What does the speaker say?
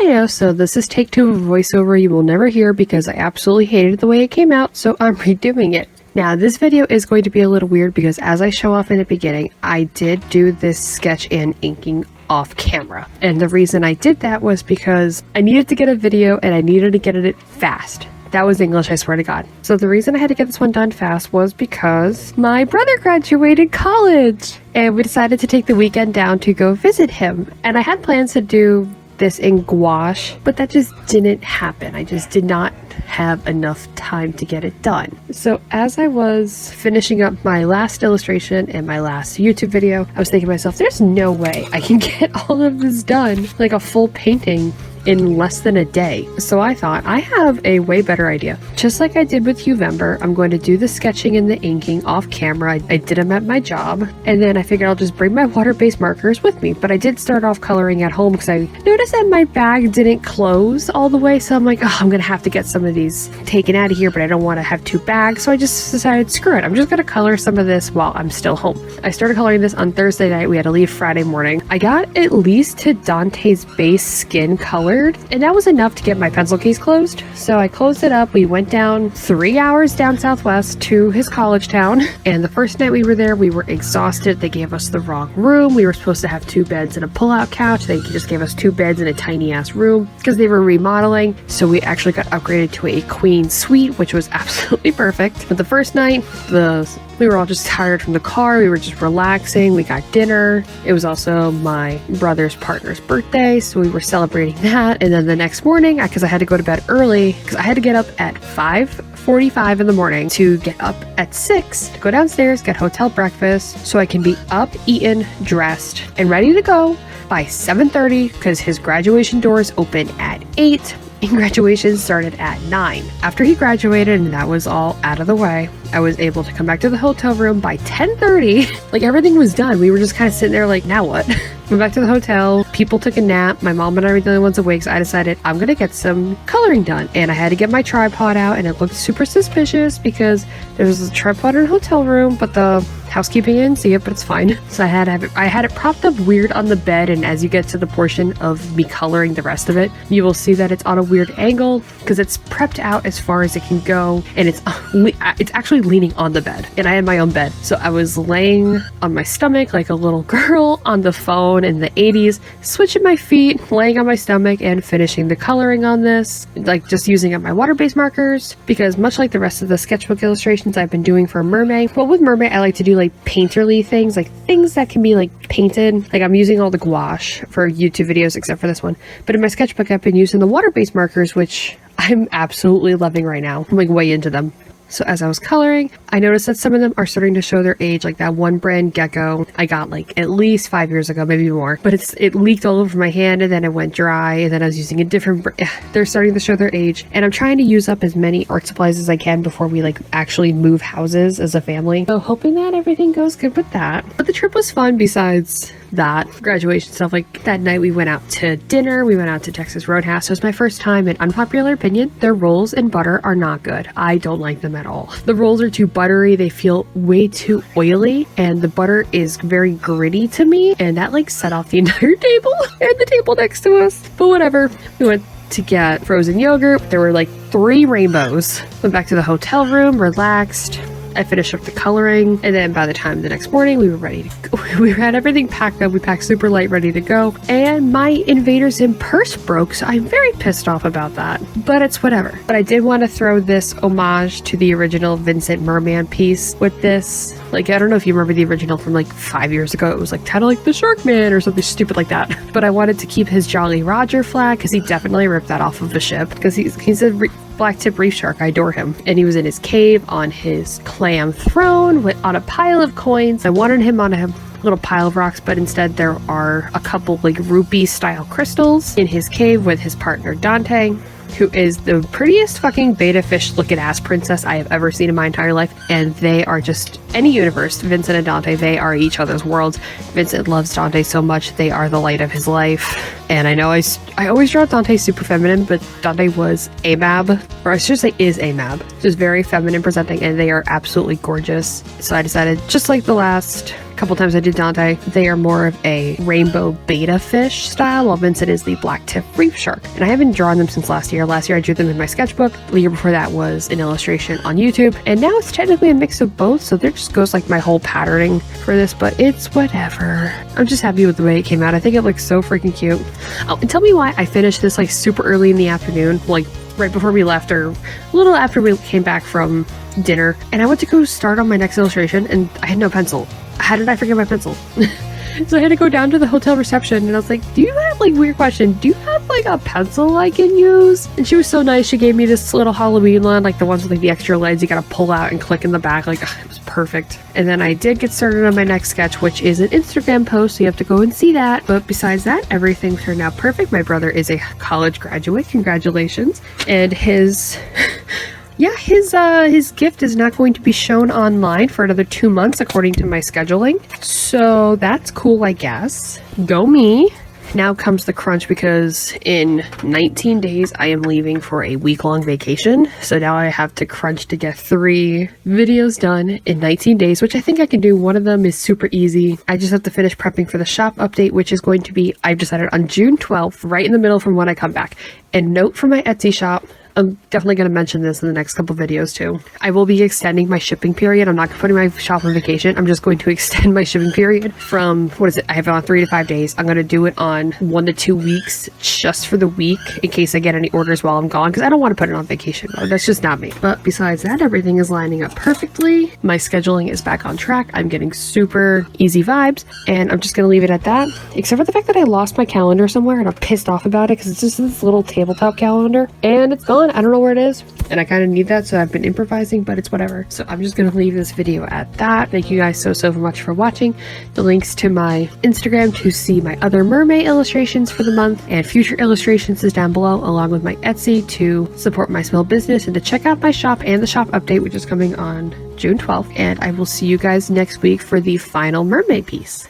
I know, so this is take 2 of a voiceover you will never hear because I absolutely hated the way it came out, so I'm redoing it. Now, this video is going to be a little weird because as I show off in the beginning, I did do this sketch and inking off camera. And the reason I did that was because I needed to get a video and I needed to get it fast. That was English, I swear to God. So the reason I had to get this one done fast was because my brother graduated college and we decided to take the weekend down to go visit him. And I had plans to do this in gouache, but that just didn't happen. I just did not have enough time to get it done. So as I was finishing up my last illustration and my last YouTube video, I was thinking to myself, there's no way I can get all of this done, like a full painting, in less than a day. So I thought, I have a way better idea. Just like I did with Uvember, I'm going to do the sketching and the inking off camera. I did them at my job, and then I figured I'll just bring my water-based markers with me. But I did start off coloring at home because I noticed that my bag didn't close all the way, so I'm like, oh, I'm gonna have to get some of these taken out of here, but I don't want to have 2 bags, so I just decided, screw it, I'm just gonna color some of this while I'm still home. I started coloring this on Thursday night. We had to leave Friday morning. I got at least to Dante's base skin color, and that was enough to get my pencil case closed. So I closed it up. We went down 3 hours down southwest to his college town, and the first night we were there, we were exhausted. They gave us the wrong room. We were supposed to have 2 beds and a pull-out couch. They just gave us 2 beds in a tiny ass room because they were remodeling. So we actually got upgraded to a queen suite, which was absolutely perfect. But the first night, we were all just tired from the car. We were just relaxing. We got dinner. It was also my brother's partner's birthday, so we were celebrating that. And then the next morning, because I had to go to bed early, because I had to get up at 5:45 in the morning to get up at 6 to go downstairs, get hotel breakfast, so I can be up, eaten, dressed, and ready to go by 7:30, because his graduation doors open at 8. And graduation started at 9. After he graduated and that was all out of the way, I was able to come back to the hotel room by 10:30. Like, everything was done. We were just kind of sitting there like, now what? Went back to the hotel. People took a nap. My mom and I were the only ones awake, so I decided I'm gonna get some coloring done. And I had to get my tripod out, and it looked super suspicious because there was a tripod in a hotel room, but the housekeeping didn't see it, but it's fine. So I had it propped up weird on the bed, and as you get to the portion of me coloring the rest of it, you will see that it's on a weird angle because it's prepped out as far as it can go, and it's actually leaning on the bed, and I had my own bed. So I was laying on my stomach like a little girl on the phone in the 80s, switching my feet, laying on my stomach, and finishing the coloring on this, like just using up my water-based markers, because much like the rest of the sketchbook illustrations I've been doing for MerMay, well, with MerMay I like to do like painterly things, like things that can be like painted. Like, I'm using all the gouache for YouTube videos except for this one, but in my sketchbook I've been using the water-based markers, which I'm absolutely loving right now. I'm like way into them. So as I was coloring, I noticed that some of them are starting to show their age, like that one brand Gecko I got like at least 5 years ago, maybe more. But it leaked all over my hand, and then it went dry, and then I was using a different they're starting to show their age. And I'm trying to use up as many art supplies as I can before we like actually move houses as a family. So hoping that everything goes good with that. But the trip was fun besides that graduation stuff. Like, that night we went out to dinner. We went out to Texas Roadhouse. It was my first time, and unpopular opinion, their rolls and butter are not good. I don't like them at all. The rolls are too buttery. They feel way too oily, and the butter is very gritty to me, and that like set off the entire table and the table next to us. But whatever. We went to get frozen yogurt. There were like 3 rainbows. Went back to the hotel room, relaxed. I finished up the coloring, and then by the time the next morning we were ready to go. We had everything packed up. We packed super light, ready to go, and my Invaders in purse broke, so I'm very pissed off about that, but it's whatever. But I did want to throw this homage to the original Vincent Merman piece with this. Like, I don't know if you remember the original from like 5 years ago. It was like titled like the Shark Man or something stupid like that. But I wanted to keep his Jolly Roger flag because he definitely ripped that off of the ship, because he's a black tip reef shark. I adore him. And he was in his cave on his clam throne on a pile of coins. I wanted him on a little pile of rocks, but instead there are a couple like rupee style crystals in his cave with his partner Dante, who is the prettiest fucking beta fish looking ass princess I have ever seen in my entire life. And they are just, any universe, Vincent and Dante, they are each other's worlds. Vincent loves Dante so much. They are the light of his life. And I know I always draw Dante super feminine, but Dante was AMAB, or I should say is AMAB. Just very feminine presenting, and they are absolutely gorgeous. So I decided, just like the last A couple times I did Dante. They are more of a rainbow beta fish style, while Vincent is the black tip reef shark. And I haven't drawn them since last year. Last year I drew them in my sketchbook. The year before that was an illustration on YouTube. And now it's technically a mix of both, so there just goes like my whole patterning for this, but it's whatever. I'm just happy with the way it came out. I think it looks so freaking cute. Oh, and tell me why I finished this like super early in the afternoon, like right before we left or a little after we came back from dinner. And I went to go start on my next illustration and I had no pencil. How did I forget my pencil? So I had to go down to the hotel reception and I was like, do you have, like, weird question, do you have like a pencil I can use? And she was so nice. She gave me this little Halloween one, like the ones with like the extra leads you gotta pull out and click in the back. Like, ugh, it was perfect. And then I did get started on my next sketch, which is an Instagram post, so you have to go and see that. But besides that, everything turned out perfect. My brother is a college graduate. Congratulations. And his yeah, his gift is not going to be shown online for another 2 months according to my scheduling. So that's cool, I guess. Go me. Now comes the crunch because in 19 days I am leaving for a week-long vacation. So now I have to crunch to get 3 videos done in 19 days, which I think I can do. One of them is super easy. I just have to finish prepping for the shop update, which is going to be, I've decided, on June 12th, right in the middle from when I come back. And note for my Etsy shop, I'm definitely going to mention this in the next couple videos too. I will be extending my shipping period. I'm not putting my shop on vacation. I'm just going to extend my shipping period from, what is it? I have it on 3 to 5 days. I'm going to do it on 1 to 2 weeks just for the week in case I get any orders while I'm gone, because I don't want to put it on vacation mode. That's just not me. But besides that, everything is lining up perfectly. My scheduling is back on track. I'm getting super easy vibes, and I'm just going to leave it at that, except for the fact that I lost my calendar somewhere and I'm pissed off about it because it's just this little tabletop calendar and it's gone. I don't know where it is, and I kind of need that, so I've been improvising, but it's whatever. So I'm just gonna leave this video at that. Thank you guys so much for watching. The links to my Instagram to see my other MerMay illustrations for the month and future illustrations is down below, along with my Etsy to support my small business and to check out my shop and the shop update, which is coming on June 12th. And I will see you guys next week for the final MerMay piece.